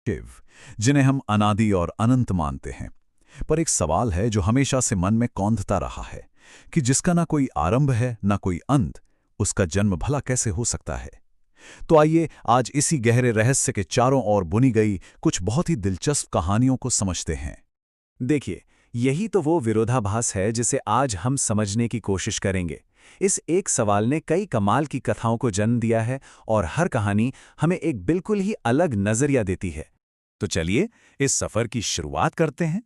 शिव, जिन्हें हम अनादि और अनंत मानते हैं। पर एक सवाल है जो हमेशा से मन में कौंधता रहा है कि जिसका ना कोई आरंभ है ना कोई अंत, उसका जन्म भला कैसे हो सकता है। तो आइए आज इसी गहरे रहस्य के चारों ओर बुनी गई कुछ बहुत ही दिलचस्प कहानियों को समझते हैं। देखिए, यही तो वो विरोधाभास है जिसे आज हम समझने की कोशिश करेंगे। इस एक सवाल ने कई कमाल की कथाओं को जन्म दिया है और हर कहानी हमें एक बिल्कुल ही अलग नजरिया देती है। तो चलिए इस सफर की शुरुआत करते हैं।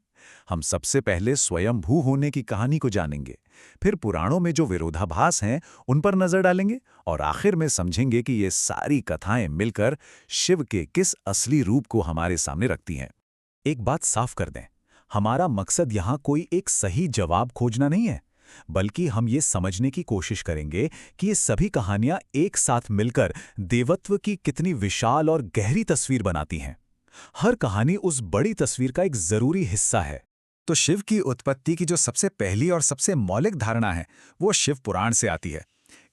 हम सबसे पहले स्वयंभू होने की कहानी को जानेंगे, फिर पुराणों में जो विरोधाभास हैं उन पर नजर डालेंगे और आखिर में समझेंगे कि ये सारी कथाएं मिलकर शिव के किस असली रूप को हमारे सामने रखती हैं। एक बात साफ कर दें, हमारा मकसद यहाँ कोई एक सही जवाब खोजना नहीं है, बल्कि हम ये समझने की कोशिश करेंगे कि ये सभी कहानियां एक साथ मिलकर देवत्व की कितनी विशाल और गहरी तस्वीर बनाती हैं। हर कहानी उस बड़ी तस्वीर का एक जरूरी हिस्सा है। तो शिव की उत्पत्ति की जो सबसे पहली और सबसे मौलिक धारणा है, वो शिव पुराण से आती है।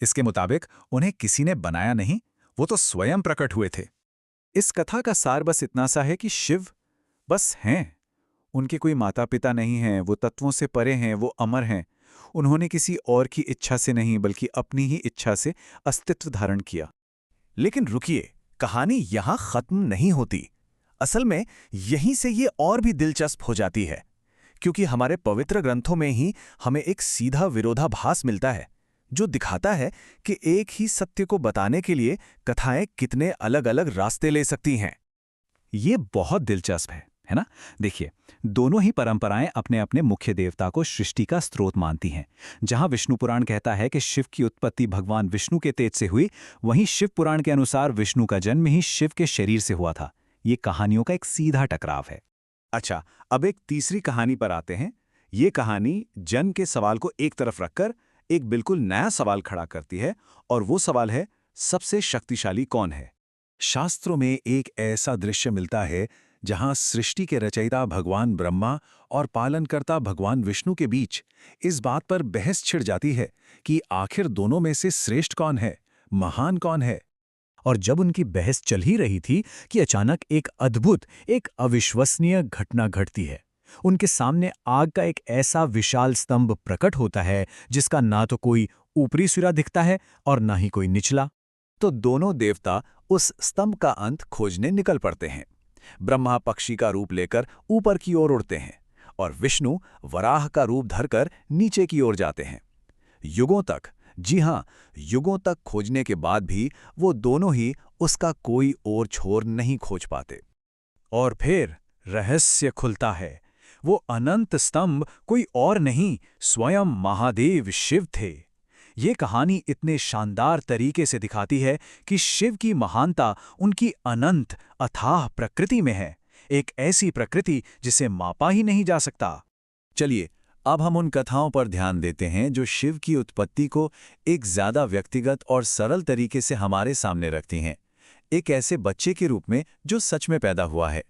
इसके मुताबिक उन्हें किसी ने बनाया नहीं, वो तो स्वयं प्रकट हुए थे। इस कथा का सार बस इतना सा है कि शिव बस हैं। उनके कोई माता पिता नहीं हैं, वो तत्वों से परे हैं, वो अमर हैं। उन्होंने किसी और की इच्छा से नहीं बल्कि अपनी ही इच्छा से अस्तित्व धारण किया। लेकिन रुकिए, कहानी यहां खत्म नहीं होती। असल में यहीं से ये और भी दिलचस्प हो जाती है, क्योंकि हमारे पवित्र ग्रंथों में ही हमें एक सीधा विरोधाभास मिलता है जो दिखाता है कि एक ही सत्य को बताने के लिए कथाएं कितने अलग-अलग रास्ते ले सकती हैं। ये बहुत दिलचस्प है ना? देखिए, दोनों ही परंपराएं अपने अपने मुख्य देवता को सृष्टि का स्रोत मानती हैं। जहां विष्णु पुराण कहता है कि शिव की उत्पत्ति भगवान विष्णु के तेज से हुई, वहीं शिव पुराण के अनुसार विष्णु का जन्म ही शिव के शरीर से हुआ था। ये कहानियों का एक सीधा टकराव है। अच्छा, अब एक तीसरी कहानी पर आते हैं। ये कहानी जन्म के सवाल को एक तरफ रखकर एक बिल्कुल नया सवाल खड़ा करती है, और वो सवाल है, सबसे शक्तिशाली कौन है? शास्त्रों में एक ऐसा दृश्य मिलता है जहां सृष्टि के रचयिता भगवान ब्रह्मा और पालनकर्ता भगवान विष्णु के बीच इस बात पर बहस छिड़ जाती है कि आखिर दोनों में से श्रेष्ठ कौन है, महान कौन है। और जब उनकी बहस चल ही रही थी कि अचानक एक अद्भुत, एक अविश्वसनीय घटना घटती है। उनके सामने आग का एक ऐसा विशाल स्तंभ प्रकट होता है जिसका ना तो कोई ऊपरी सिरा दिखता है और ना ही कोई निचला। तो दोनों देवता उस स्तंभ का अंत खोजने निकल पड़ते हैं। ब्रह्मा पक्षी का रूप लेकर ऊपर की ओर उड़ते हैं और विष्णु वराह का रूप धरकर नीचे की ओर जाते हैं। युगों तक, जी हां, युगों तक खोजने के बाद भी वो दोनों ही उसका कोई और छोर नहीं खोज पाते। और फिर रहस्य खुलता है। वो अनंत स्तंभ कोई और नहीं, स्वयं महादेव शिव थे। ये कहानी इतने शानदार तरीके से दिखाती है कि शिव की महानता उनकी अनंत अथाह प्रकृति में है, एक ऐसी प्रकृति जिसे मापा ही नहीं जा सकता। चलिए, अब हम उन कथाओं पर ध्यान देते हैं जो शिव की उत्पत्ति को एक ज्यादा व्यक्तिगत और सरल तरीके से हमारे सामने रखती हैं, एक ऐसे बच्चे के रूप में जो सच में पैदा हुआ है।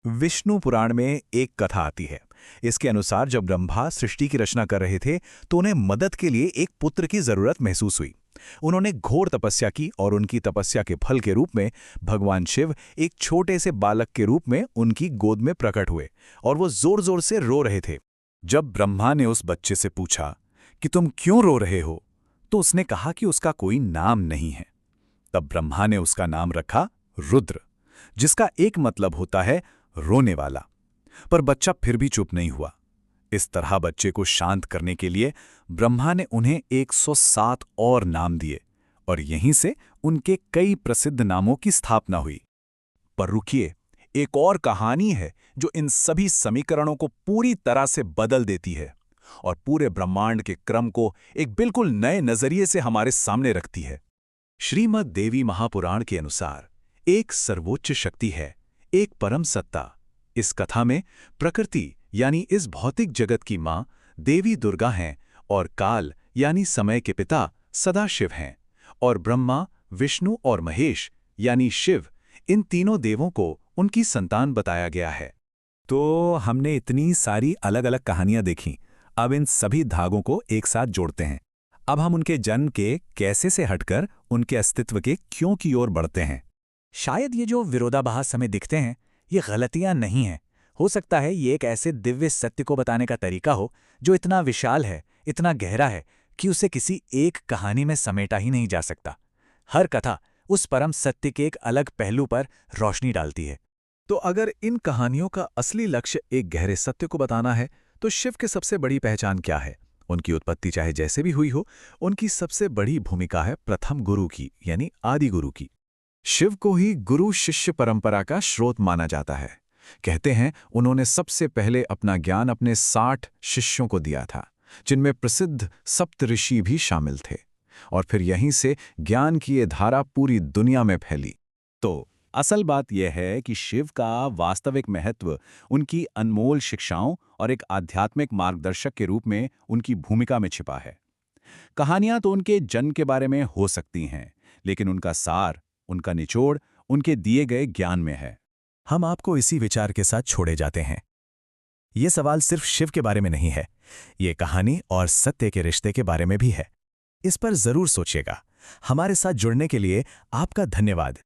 विष्णु पुराण में एक कथा आती है। इसके अनुसार जब ब्रह्मा सृष्टि की रचना कर रहे थे तो उन्हें मदद के लिए एक पुत्र की जरूरत महसूस हुई। उन्होंने घोर तपस्या की और उनकी तपस्या के फल के रूप में भगवान शिव एक छोटे से बालक के रूप में उनकी गोद में प्रकट हुए और वो जोर जोर से रो रहे थे। जब ब्रह्मा ने उस बच्चे से पूछा कि तुम क्यों रो रहे हो, तो उसने कहा कि उसका कोई नाम नहीं है। तब ब्रह्मा ने उसका नाम रखा रुद्र, जिसका एक मतलब होता है रोने वाला। पर बच्चा फिर भी चुप नहीं हुआ। इस तरह बच्चे को शांत करने के लिए ब्रह्मा ने उन्हें 107 और नाम दिए और यहीं से उनके कई प्रसिद्ध नामों की स्थापना हुई। पर रुकिए, एक और कहानी है जो इन सभी समीकरणों को पूरी तरह से बदल देती है और पूरे ब्रह्मांड के क्रम को एक बिल्कुल नए नजरिए से हमारे सामने रखती है। श्रीमद् देवी महापुराण के अनुसार एक सर्वोच्च शक्ति है, एक परम सत्ता। इस कथा में प्रकृति यानी इस भौतिक जगत की मां देवी दुर्गा हैं और काल यानी समय के पिता सदाशिव हैं, और ब्रह्मा, विष्णु और महेश यानी शिव, इन तीनों देवों को उनकी संतान बताया गया है। तो हमने इतनी सारी अलग अलग कहानियां देखीं। अब इन सभी धागों को एक साथ जोड़ते हैं। अब हम उनके जन्म के कैसे से हटकर उनके अस्तित्व के क्यों की ओर बढ़ते हैं। शायद ये जो विरोधाभास हमें दिखते हैं, ये गलतियां नहीं हैं। हो सकता है ये एक ऐसे दिव्य सत्य को बताने का तरीका हो जो इतना विशाल है, इतना गहरा है कि उसे किसी एक कहानी में समेटा ही नहीं जा सकता। हर कथा उस परम सत्य के एक अलग पहलू पर रोशनी डालती है। तो अगर इन कहानियों का असली लक्ष्य एक गहरे सत्य को बताना है, तो शिव की सबसे बड़ी पहचान क्या है? उनकी उत्पत्ति चाहे जैसे भी हुई हो, उनकी सबसे बड़ी भूमिका है प्रथम गुरु की, यानी आदि गुरु की। शिव को ही गुरु शिष्य परंपरा का स्रोत माना जाता है। कहते हैं उन्होंने सबसे पहले अपना ज्ञान अपने 60 शिष्यों को दिया था, जिनमें प्रसिद्ध सप्त ऋषि भी शामिल थे, और फिर यहीं से ज्ञान की ये धारा पूरी दुनिया में फैली। तो असल बात यह है कि शिव का वास्तविक महत्व उनकी अनमोल शिक्षाओं और एक आध्यात्मिक मार्गदर्शक के रूप में उनकी भूमिका में छिपा है। कहानियां तो उनके जन्म के बारे में हो सकती हैं, लेकिन उनका सार, उनका निचोड़ उनके दिए गए ज्ञान में है। हम आपको इसी विचार के साथ छोड़े जाते हैं। ये सवाल सिर्फ शिव के बारे में नहीं है, ये कहानी और सत्य के रिश्ते के बारे में भी है। इस पर जरूर सोचिएगा। हमारे साथ जुड़ने के लिए आपका धन्यवाद।